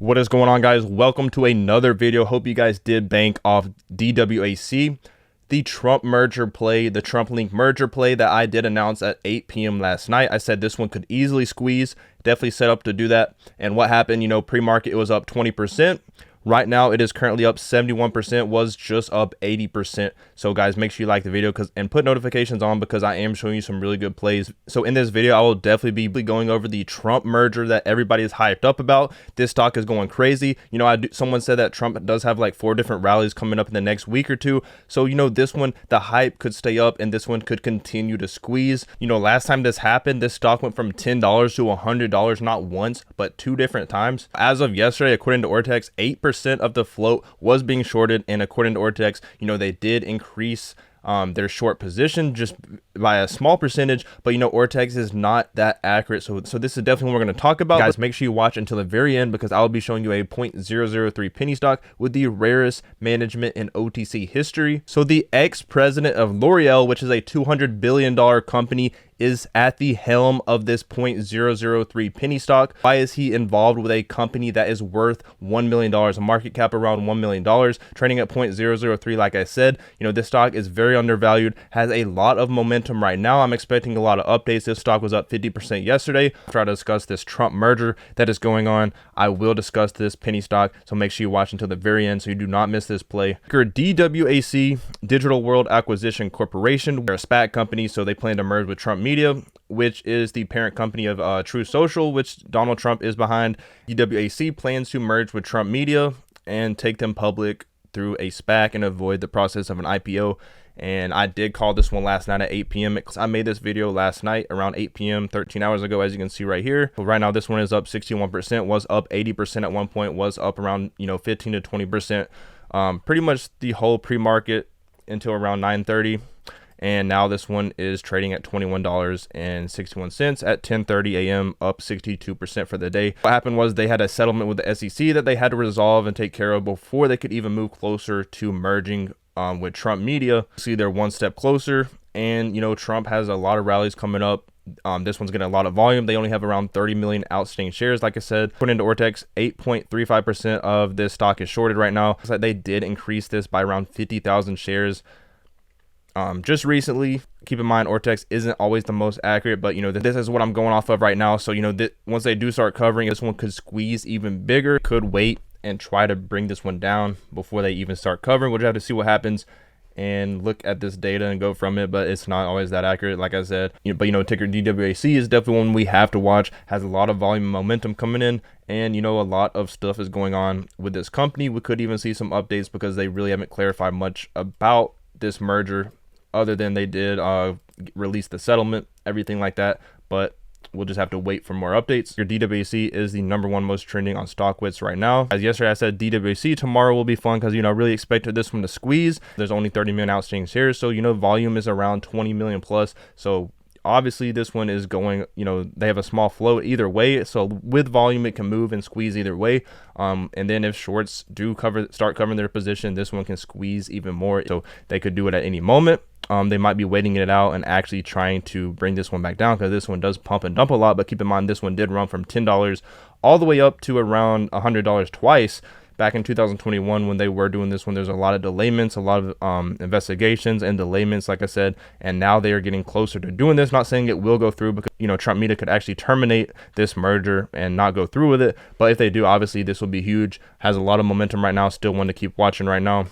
What is going on, guys? Welcome to another video. Hope you guys did bank off DWAC, the Trump merger play, the Trump link merger play that I did announce at 8 p.m. last night. I said this one could easily squeeze, definitely set up to do that. And what happened, pre-market, it was up 20%. Right now, it is currently up 71%, was just up 80%. So guys, make sure you like the video and put notifications on because I am showing you some really good plays. So in this video, I will definitely be going over the Trump merger that everybody is hyped up about. This stock is going crazy. Someone said that Trump does have like 4 different rallies coming up in the next week or two. So, this one, the hype could stay up and this one could continue to squeeze. Last time this happened, this stock went from $10 to $100, not once, but 2 different times. As of yesterday, according to Ortex, 8% of the float was being shorted, and according to Ortex, they did increase their short position just by a small percentage, but Ortex is not that accurate. So this is definitely what we're going to talk about. Guys, make sure you watch until the very end because I'll be showing you a 0.003 penny stock with the rarest management in OTC history. So the ex-president of L'Oreal, which is a $200 billion company, is at the helm of this 0.003 penny stock. Why is he involved with a company that is worth $1 million, a market cap around $1 million, trading at 0.003? Like I said, this stock is very undervalued, has a lot of momentum right now. I'm expecting a lot of updates. This stock was up 50% yesterday. After I discuss this Trump merger that is going on, I will discuss this penny stock. So make sure you watch until the very end so you do not miss this play. DWAC, Digital World Acquisition Corporation. They're a SPAC company, so they plan to merge with Trump Media, which is the parent company of True Social, which Donald Trump is behind. DWAC plans to merge with Trump Media and take them public through a SPAC and avoid the process of an IPO. And I did call this one last night at 8 p.m. I made this video last night around 8 p.m. 13 hours ago, as you can see right here. But right now, this one is up 61%, was up 80% at one point, was up around 15 to 20%. Pretty much the whole pre-market until around 9:30. And now this one is trading at $21.61 at 10:30 a.m., up 62% for the day. What happened was they had a settlement with the SEC that they had to resolve and take care of before they could even move closer to merging with Trump Media. See, they're one step closer, and Trump has a lot of rallies coming up. This one's getting a lot of volume. They only have around 30 million outstanding shares. Like I said, according to Ortex, 8.35% of this stock is shorted right now. So they did increase this by around 50,000 shares just recently. Keep in mind, Ortex isn't always the most accurate, but this is what I'm going off of right now. So once they do start covering, this one could squeeze even bigger. Could wait and try to bring this one down before they even start covering. We'll just have to see what happens and look at this data and go from it, but it's not always that accurate, like I said. Ticker DWAC is definitely one we have to watch. Has a lot of volume and momentum coming in, and a lot of stuff is going on with this company. We could even see some updates because they really haven't clarified much about this merger other than they did release the settlement, everything like that. But we'll just have to wait for more updates. Your DWAC is the #1 most trending on StockWits right now. As yesterday I said, DWAC tomorrow will be fun because I really expected this one to squeeze. There's only 30 million outstanding shares, so volume is around 20 million plus. So obviously this one is going, they have a small float either way. So with volume, it can move and squeeze either way. And then if shorts do start covering their position, this one can squeeze even more. So they could do it at any moment. They might be waiting it out and actually trying to bring this one back down because this one does pump and dump a lot. But keep in mind, this one did run from $10 all the way up to around $100 twice. Back in 2021, when they were doing this one, there's a lot of delayments, a lot of investigations and delayments, like I said, and now they are getting closer to doing this. Not saying it will go through because, Trump Media could actually terminate this merger and not go through with it. But if they do, obviously this will be huge. Has a lot of momentum right now. Still one to keep watching right now.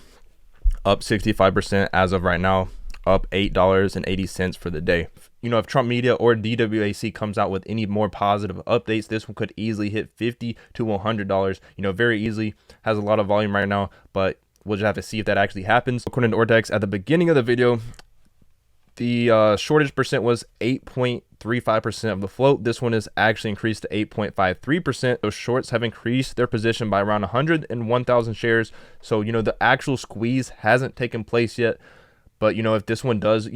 Up 65% as of right now. Up $8.80 for the day. If Trump Media or DWAC comes out with any more positive updates, this one could easily hit $50 to $100. Very easily. Has a lot of volume right now, but we'll just have to see if that actually happens. According to Ortex, at the beginning of the video, the shortage percent was 8.35% of the float. This one is actually increased to 8.53%. Those shorts have increased their position by around 101,000 shares. So, the actual squeeze hasn't taken place yet. But, if this one does,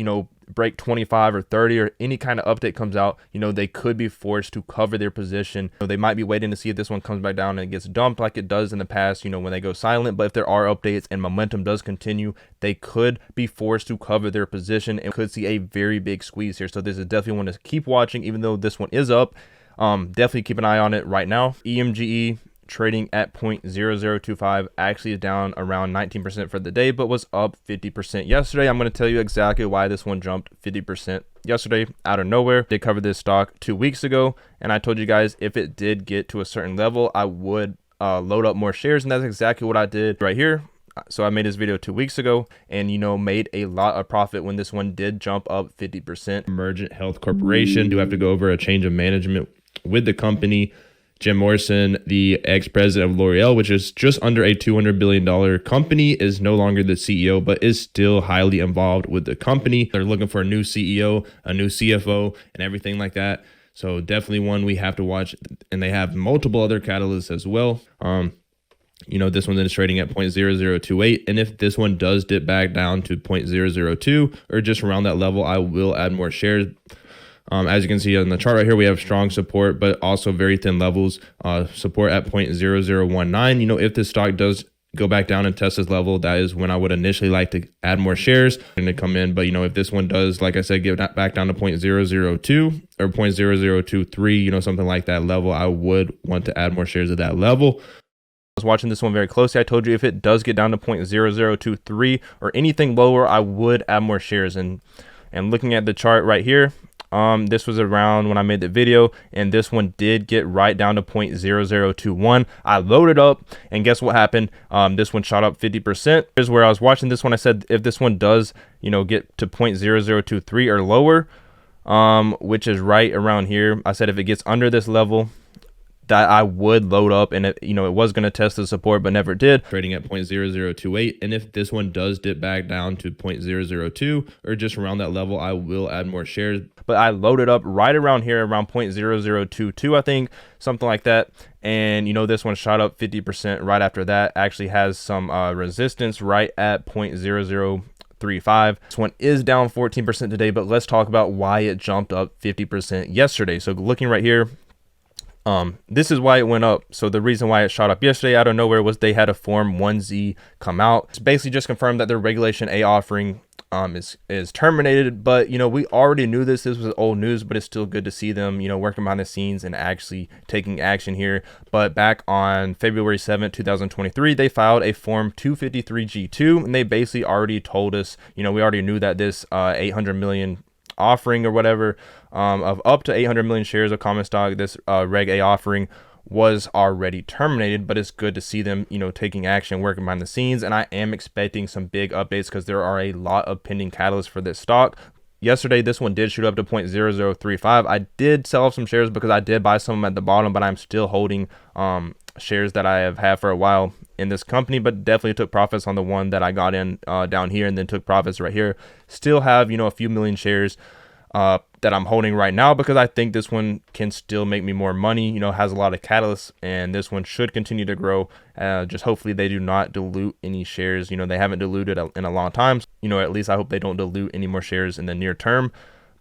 break 25 or 30 or any kind of update comes out, they could be forced to cover their position. They might be waiting to see if this one comes back down and it gets dumped like it does in the past, when they go silent. But if there are updates and momentum does continue, they could be forced to cover their position and could see a very big squeeze here. So this is definitely one to keep watching, even though this one is up. Definitely keep an eye on it right now. EMGE trading at 0.0025, actually is down around 19% for the day, but was up 50% yesterday. I'm going to tell you exactly why this one jumped 50% yesterday out of nowhere. Did cover this stock 2 weeks ago, and I told you guys if it did get to a certain level, I would load up more shares, and that's exactly what I did right here. So I made this video 2 weeks ago and, you know, made a lot of profit when this one did jump up 50%. Emergent Health Corporation, do have to go over a change of management with the company. Jim Morrison, the ex-president of L'Oreal, which is just under a $200 billion company, is no longer the CEO, but is still highly involved with the company. They're looking for a new CEO, a new CFO, and everything like that. So definitely one we have to watch. And they have multiple other catalysts as well. You know, this one is trading at 0.0028. And if this one does dip back down to 0.002 or just around that level, I will add more shares. As you can see on the chart right here, we have strong support, but also very thin levels. Support at 0.0019. You know, if this stock does go back down and test this level, that is when I would initially like to add more shares and to come in. But, you know, if this one does, like I said, get back down to 0.002 or 0.0023, you know, something like that level, I would want to add more shares at that level. I was watching this one very closely. I told you if it does get down to 0.0023 or anything lower, I would add more shares. And looking at the chart right here, this was around when I made the video, and this one did get right down to 0.0021. I loaded up, and guess what happened? This one shot up 50%. Here's where I was watching this one. I said if this one does, you know, get to 0.0023 or lower, which is right around here, I said if it gets under this level, that I would load up, and it, you know, it was going to test the support, but never did. Trading at 0.0028, and if this one does dip back down to 0.002 or just around that level, I will add more shares. But I loaded up right around here, around 0.0022, I think, something like that. And, you know, this one shot up 50% right after that. Actually has some resistance right at 0.0035. This one is down 14% today, but let's talk about why it jumped up 50% yesterday. So looking right here, this is why it went up. So the reason why it shot up yesterday out of nowhere was they had a Form 1Z come out. It's basically just confirmed that their Regulation A offering is terminated. But, you know, we already knew this was old news, but it's still good to see them, you know, working behind the scenes and actually taking action here. But back on February 7th, 2023, they filed a Form 253G2, and they basically already told us, you know, we already knew that this 800 million offering or whatever of up to 800 million shares of common stock, this Reg A offering was already terminated. But it's good to see them, you know, taking action, working behind the scenes. And I am expecting some big updates because there are a lot of pending catalysts for this stock. Yesterday, this one did shoot up to 0.0035. I did sell off some shares because I did buy some at the bottom, but I'm still holding shares that I have had for a while in this company, but definitely took profits on the one that I got in down here, and then took profits right here. Still have, you know, a few million shares that I'm holding right now because I think this one can still make me more money. You know, has a lot of catalysts, and this one should continue to grow. Just hopefully they do not dilute any shares. You know, they haven't diluted in a long time. You know, at least I hope they don't dilute any more shares in the near term.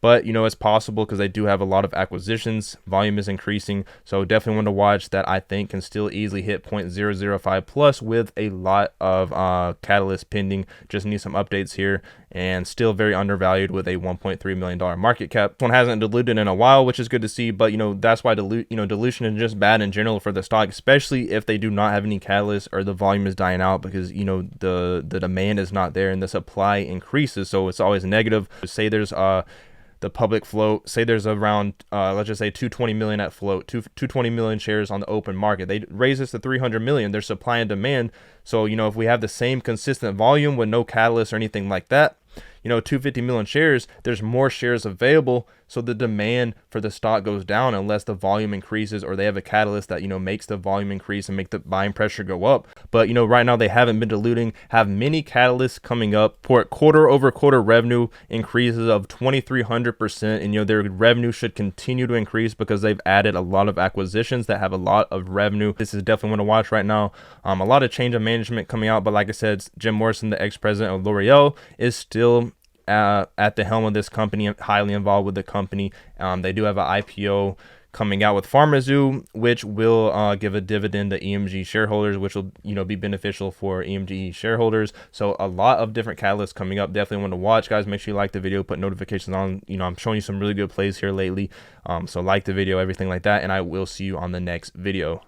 But, you know, it's possible because they do have a lot of acquisitions. Volume is increasing. So definitely one to watch that I think can still easily hit 0.005 plus with a lot of catalysts pending. Just need some updates here, and still very undervalued with a $1.3 million market cap. This one hasn't diluted in a while, which is good to see. But, you know, that's why dilution is just bad in general for the stock, especially if they do not have any catalysts or the volume is dying out, because, you know, the demand is not there and the supply increases. So it's always negative. Say there's the public float, say there's around let's just say 220 million at float, 220 million shares on the open market. They raise this to 300 million. There's supply and demand. So, you know, if we have the same consistent volume with no catalyst or anything like that, you know, 250 million shares, there's more shares available. So the demand for the stock goes down unless the volume increases or they have a catalyst that, you know, makes the volume increase and make the buying pressure go up. But, you know, right now they haven't been diluting, have many catalysts coming up for quarter over quarter revenue increases of 2,300%. And, you know, their revenue should continue to increase because they've added a lot of acquisitions that have a lot of revenue. This is definitely one to watch right now. A lot of change of management coming out. But like I said, Jim Morrison, the ex-president of L'Oreal, is still at the helm of this company, highly involved with the company. They do have an IPO coming out with PharmaZoo, which will give a dividend to EMG shareholders, which will, you know, be beneficial for EMG shareholders. So a lot of different catalysts coming up. Definitely want to watch, guys. Make sure you like the video, put notifications on. You know, I'm showing you some really good plays here lately. So like the video, everything like that, and I will see you on the next video.